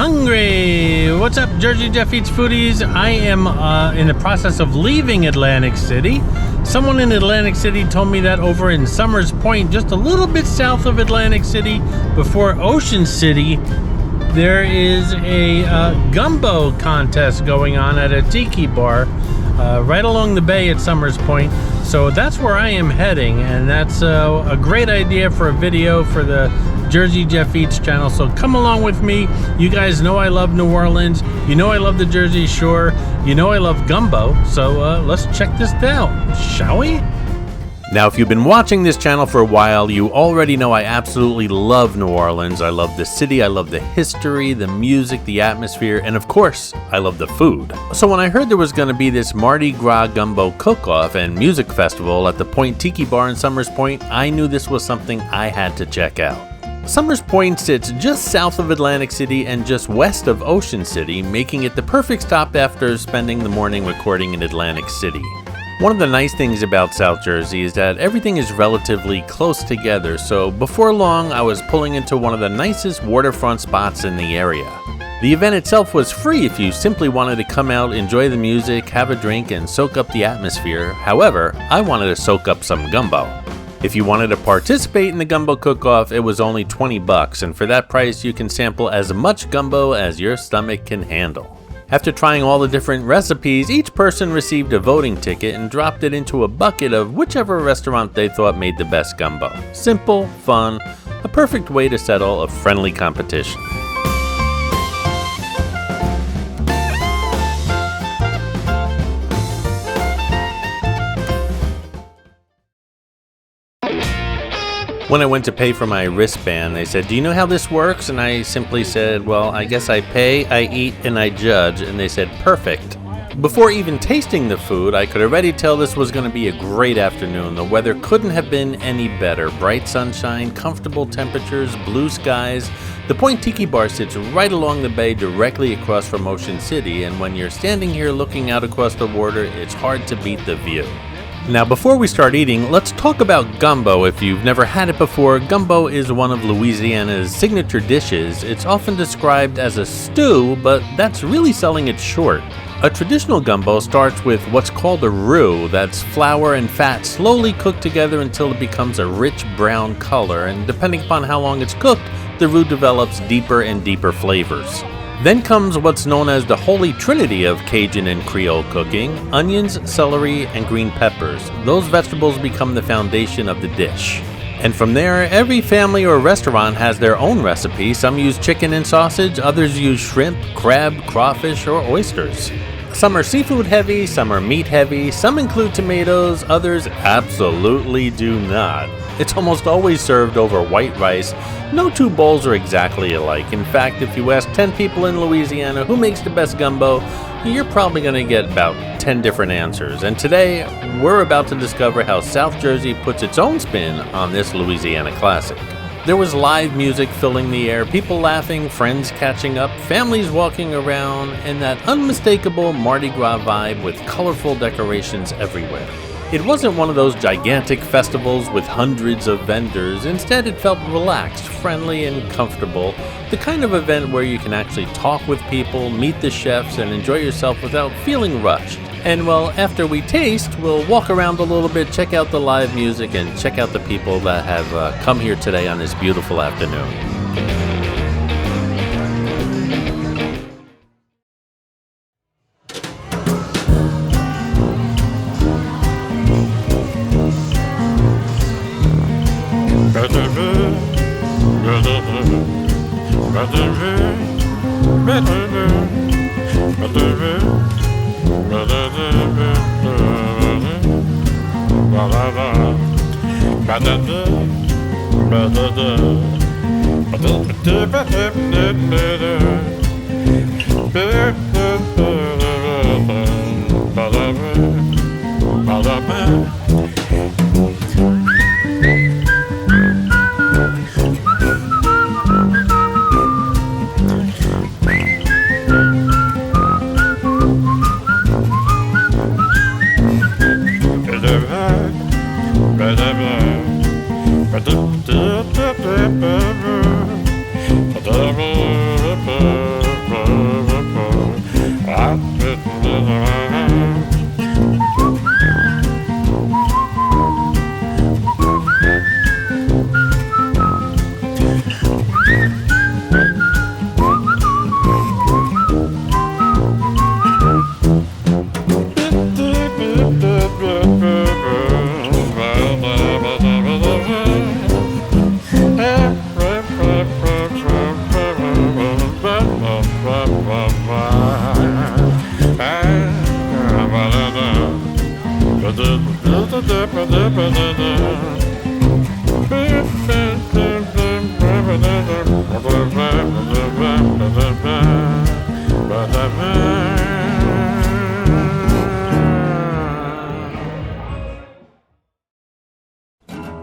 hungry. What's up, Jersey Jeff Eats foodies? I am in the process of leaving Atlantic City. Someone in Atlantic City told me that over in Summers Point, just a little bit south of Atlantic City, before Ocean City, there is a Gumbo contest going on at a tiki bar right along the bay at Summers Point. So that's where I am heading, and that's a great idea for a video for the Jersey Jeff Eats channel. So come along with me. You guys know I love New Orleans. You know I love the Jersey Shore. You know I love Gumbo. So let's check this out, shall we? Now, if you've been watching this channel for a while, you already know I absolutely love New Orleans. I love the city, I love the history, the music, the atmosphere, and of course, I love the food. So when I heard there was going to be this Mardi Gras Gumbo cook-off and music festival at the Point Tiki Bar in Summers Point, I knew this was something I had to check out. Summers Point sits just south of Atlantic City and just west of Ocean City, making it the perfect stop after spending the morning recording in Atlantic City. One of the nice things about South Jersey is that everything is relatively close together, so before long I was pulling into one of the nicest waterfront spots in the area. The event itself was free if you simply wanted to come out, enjoy the music, have a drink, and soak up the atmosphere. However, I wanted to soak up some gumbo. If you wanted to participate in the Gumbo cook-off, it was only $20, and for that price you can sample as much gumbo as your stomach can handle. After trying all the different recipes, each person received a voting ticket and dropped it into a bucket of whichever restaurant they thought made the best gumbo. Simple, fun, a perfect way to settle a friendly competition. When I went to pay for my wristband, they said, "Do you know how this works?" And I simply said, "Well, I guess I pay, I eat, and I judge." And they said, "Perfect." Before even tasting the food, I could already tell this was going to be a great afternoon. The weather couldn't have been any better. Bright sunshine, comfortable temperatures, blue skies. The Point Tiki Bar sits right along the bay directly across from Ocean City, and when you're standing here looking out across the water, it's hard to beat the view. Now, before we start eating, let's talk about gumbo. If you've never had it before, gumbo is one of Louisiana's signature dishes. It's often described as a stew, but that's really selling it short. A traditional gumbo starts with what's called a roux. That's flour and fat slowly cooked together until it becomes a rich brown color, and depending upon how long it's cooked, the roux develops deeper and deeper flavors. Then comes what's known as the holy trinity of Cajun and Creole cooking: onions, celery, and green peppers. Those vegetables become the foundation of the dish. And from there, every family or restaurant has their own recipe. Some use chicken and sausage, others use shrimp, crab, crawfish, or oysters. Some are seafood heavy, some are meat heavy, some include tomatoes, others absolutely do not. It's almost always served over white rice. No two bowls are exactly alike. In fact, if you ask 10 people in Louisiana who makes the best gumbo, you're probably going to get about 10 different answers. And today, we're about to discover how South Jersey puts its own spin on this Louisiana classic. There was live music filling the air, people laughing, friends catching up, families walking around, and that unmistakable Mardi Gras vibe with colorful decorations everywhere. It wasn't one of those gigantic festivals with hundreds of vendors. Instead, it felt relaxed, friendly, and comfortable. The kind of event where you can actually talk with people, meet the chefs, and enjoy yourself without feeling rushed. And well, after we taste, we'll walk around a little bit, check out the live music, and check out the people that have come here today on this beautiful afternoon.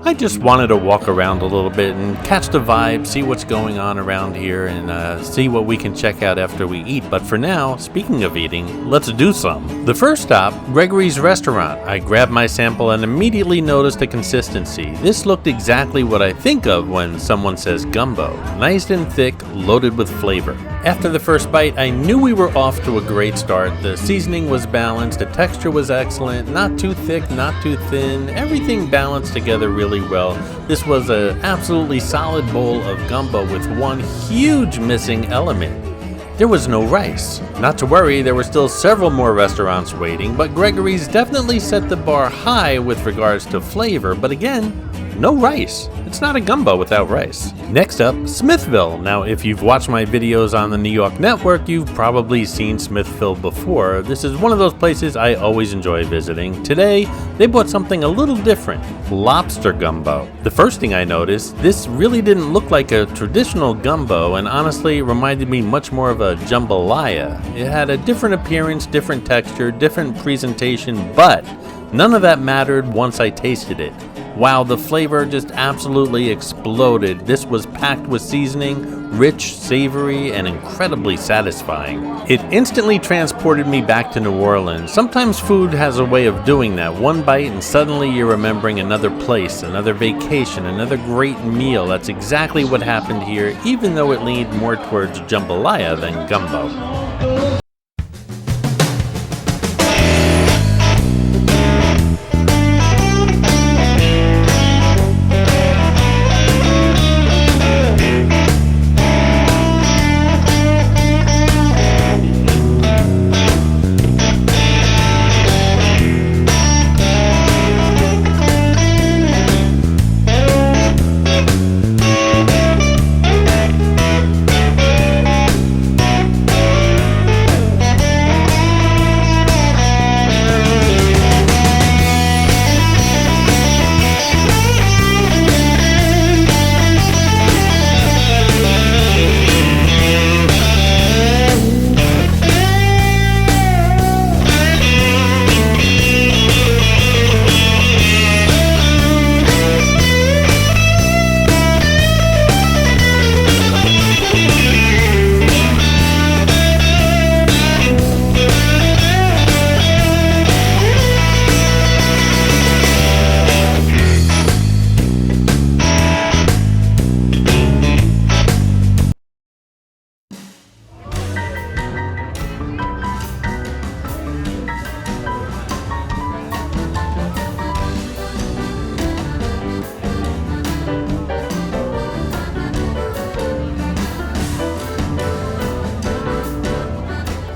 I just wanted to walk around a little bit and catch the vibe, see what's going on around here, and see what we can check out after we eat. But for now, speaking of eating, let's do some. The first stop, Gregory's restaurant. I grabbed my sample and immediately noticed the consistency. This looked exactly what I think of when someone says gumbo. Nice and thick, loaded with flavor. After the first bite, I knew we were off to a great start. The seasoning was balanced, the texture was excellent, not too thick, not too thin, everything balanced together really well. This was an absolutely solid bowl of gumbo with one huge missing element. There was no rice. Not to worry, there were still several more restaurants waiting, but Gregory's definitely set the bar high with regards to flavor, but again, no rice. It's not a gumbo without rice. Next up, Smithville. Now, if you've watched my videos on the New York network, you've probably seen Smithville before. This is one of those places I always enjoy visiting. Today, they bought something a little different, lobster gumbo. The first thing I noticed, this really didn't look like a traditional gumbo and honestly reminded me much more of a jambalaya. It had a different appearance, different texture, different presentation, but none of that mattered once I tasted it. Wow, the flavor just absolutely exploded. This was packed with seasoning, rich, savory, and incredibly satisfying. It instantly transported me back to New Orleans. Sometimes food has a way of doing that. One bite and suddenly you're remembering another place, another vacation, another great meal. That's exactly what happened here, even though it leaned more towards jambalaya than gumbo.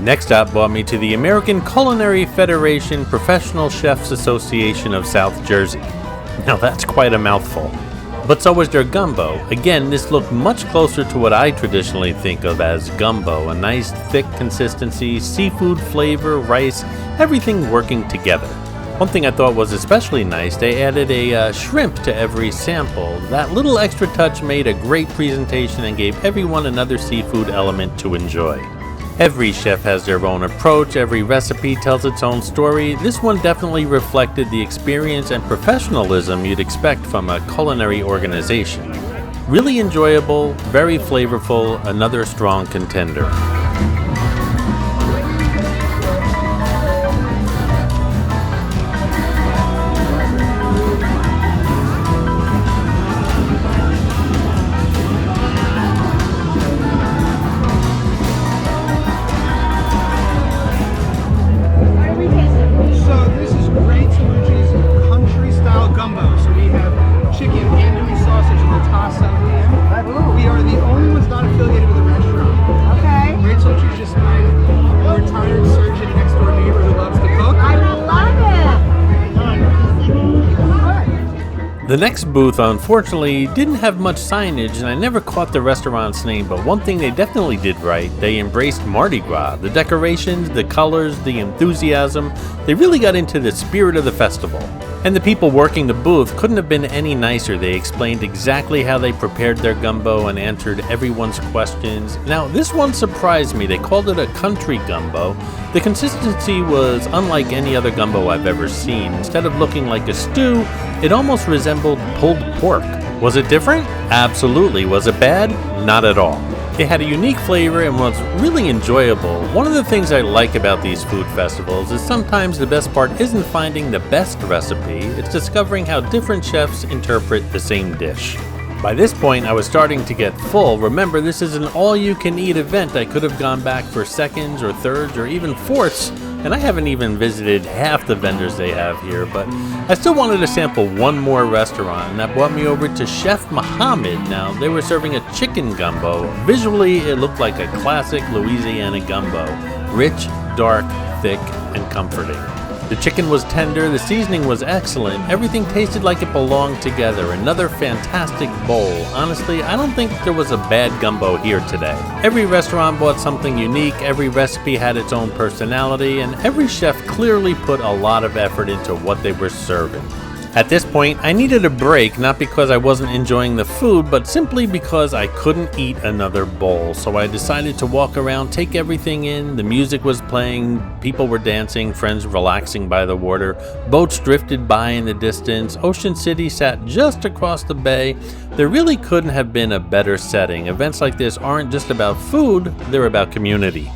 Next up brought me to the American Culinary Federation Professional Chefs Association of South Jersey. Now that's quite a mouthful. But so was their gumbo. Again, this looked much closer to what I traditionally think of as gumbo. A nice thick consistency, seafood flavor, rice, everything working together. One thing I thought was especially nice, they added a shrimp to every sample. That little extra touch made a great presentation and gave everyone another seafood element to enjoy. Every chef has their own approach, every recipe tells its own story. This one definitely reflected the experience and professionalism you'd expect from a culinary organization. Really enjoyable, very flavorful, another strong contender. We are the only ones not affiliated with a restaurant. Okay. Great Sultry's just The next booth unfortunately didn't have much signage and I never caught the restaurant's name, but one thing they definitely did right, they embraced Mardi Gras. The decorations, the colors, the enthusiasm, they really got into the spirit of the festival. And the people working the booth couldn't have been any nicer. They explained exactly how they prepared their gumbo and answered everyone's questions. Now, this one surprised me. They called it a country gumbo. The consistency was unlike any other gumbo I've ever seen. Instead of looking like a stew, it almost resembled pulled pork. Was it different? Absolutely. Was it bad? Not at all. It had a unique flavor and was really enjoyable. One of the things I like about these food festivals is sometimes the best part isn't finding the best recipe, it's discovering how different chefs interpret the same dish. By this point, I was starting to get full. Remember, this is an all-you-can-eat event. I could have gone back for seconds or thirds or even fourths, and I haven't even visited half the vendors they have here, but I still wanted to sample one more restaurant, and that brought me over to Chef Muhammad. Now, they were serving a chicken gumbo. Visually, it looked like a classic Louisiana gumbo. Rich, dark, thick, and comforting. The chicken was tender, the seasoning was excellent, everything tasted like it belonged together. Another fantastic bowl. Honestly, I don't think there was a bad gumbo here today. Every restaurant brought something unique, every recipe had its own personality, and every chef clearly put a lot of effort into what they were serving. At this point, I needed a break, not because I wasn't enjoying the food, but simply because I couldn't eat another bowl. So I decided to walk around, take everything in. The music was playing, people were dancing, friends relaxing by the water, boats drifted by in the distance, Ocean City sat just across the bay. There really couldn't have been a better setting. Events like this aren't just about food, they're about community.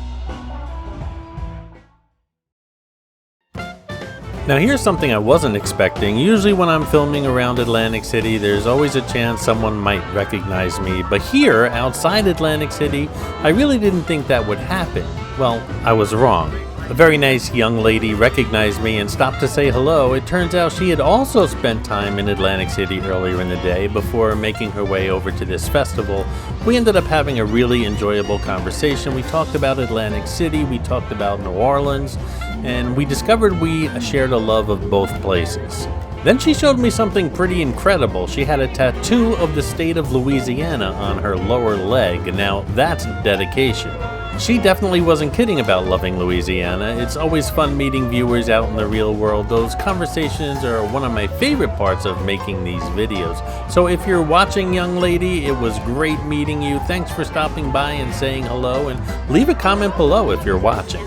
Now here's something I wasn't expecting. Usually when I'm filming around Atlantic City, there's always a chance someone might recognize me. But here, outside Atlantic City, I really didn't think that would happen. Well, I was wrong. A very nice young lady recognized me and stopped to say hello. It turns out she had also spent time in Atlantic City earlier in the day before making her way over to this festival. We ended up having a really enjoyable conversation. We talked about Atlantic City, we talked about New Orleans, and we discovered we shared a love of both places. Then she showed me something pretty incredible. She had a tattoo of the state of Louisiana on her lower leg. Now that's dedication. She definitely wasn't kidding about loving Louisiana. It's always fun meeting viewers out in the real world. Those conversations are one of my favorite parts of making these videos. So if you're watching, young lady, it was great meeting you. Thanks for stopping by and saying hello, and leave a comment below if you're watching.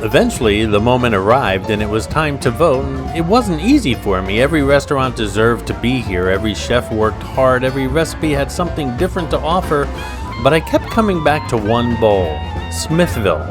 Eventually, the moment arrived and it was time to vote, and it wasn't easy for me. Every restaurant deserved to be here, every chef worked hard, every recipe had something different to offer, but I kept coming back to one bowl, Smithville.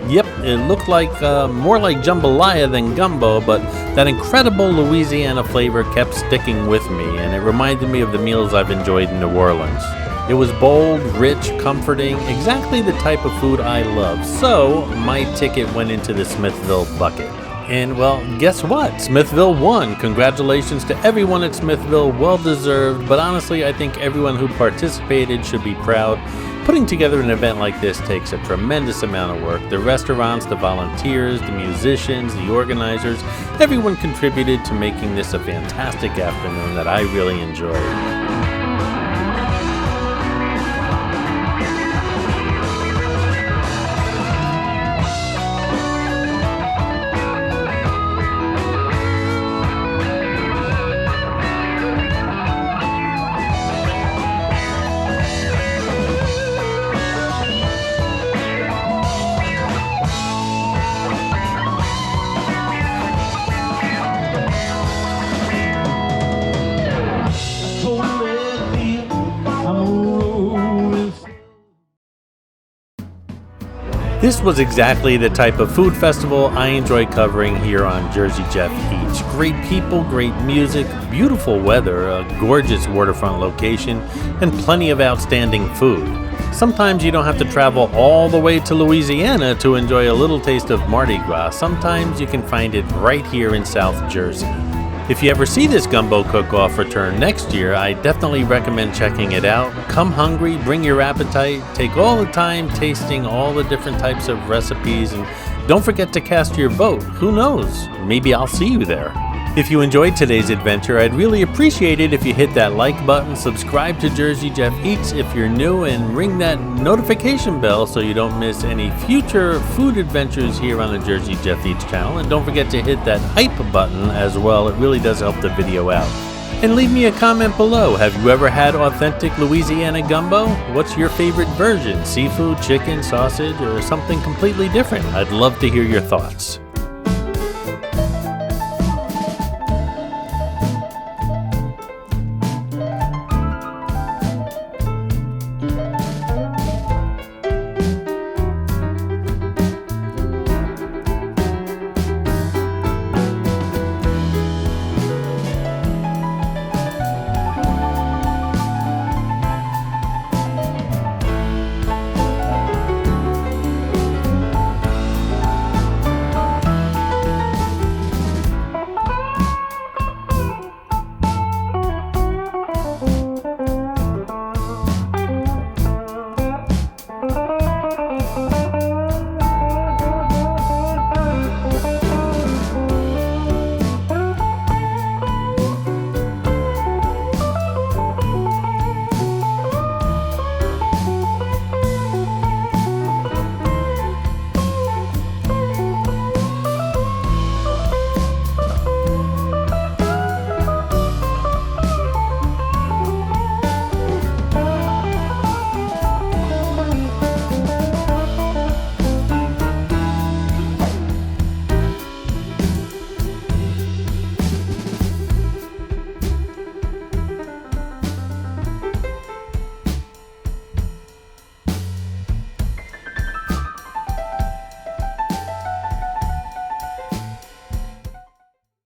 Yep, it looked like more like jambalaya than gumbo, but that incredible Louisiana flavor kept sticking with me, and it reminded me of the meals I've enjoyed in New Orleans. It was bold, rich, comforting, exactly the type of food I love. So my ticket went into the Smithville bucket. And well, guess what? Smithville won. Congratulations to everyone at Smithville, well deserved, but honestly I think everyone who participated should be proud. Putting together an event like this takes a tremendous amount of work. The restaurants, the volunteers, the musicians, the organizers, everyone contributed to making this a fantastic afternoon that I really enjoyed. This was exactly the type of food festival I enjoy covering here on Jersey Jeff Eats. Great people, great music, beautiful weather, a gorgeous waterfront location, and plenty of outstanding food. Sometimes you don't have to travel all the way to Louisiana to enjoy a little taste of Mardi Gras. Sometimes you can find it right here in South Jersey. If you ever see this gumbo cook-off return next year, I definitely recommend checking it out. Come hungry, bring your appetite, take all the time tasting all the different types of recipes, and don't forget to cast your vote. Who knows? Maybe I'll see you there. If you enjoyed today's adventure, I'd really appreciate it if you hit that like button, subscribe to Jersey Jeff Eats if you're new, and ring that notification bell so you don't miss any future food adventures here on the Jersey Jeff Eats channel. And don't forget to hit that hype button as well. It really does help the video out. And leave me a comment below. Have you ever had authentic Louisiana gumbo? What's your favorite version? Seafood, chicken, sausage, or something completely different? I'd love to hear your thoughts.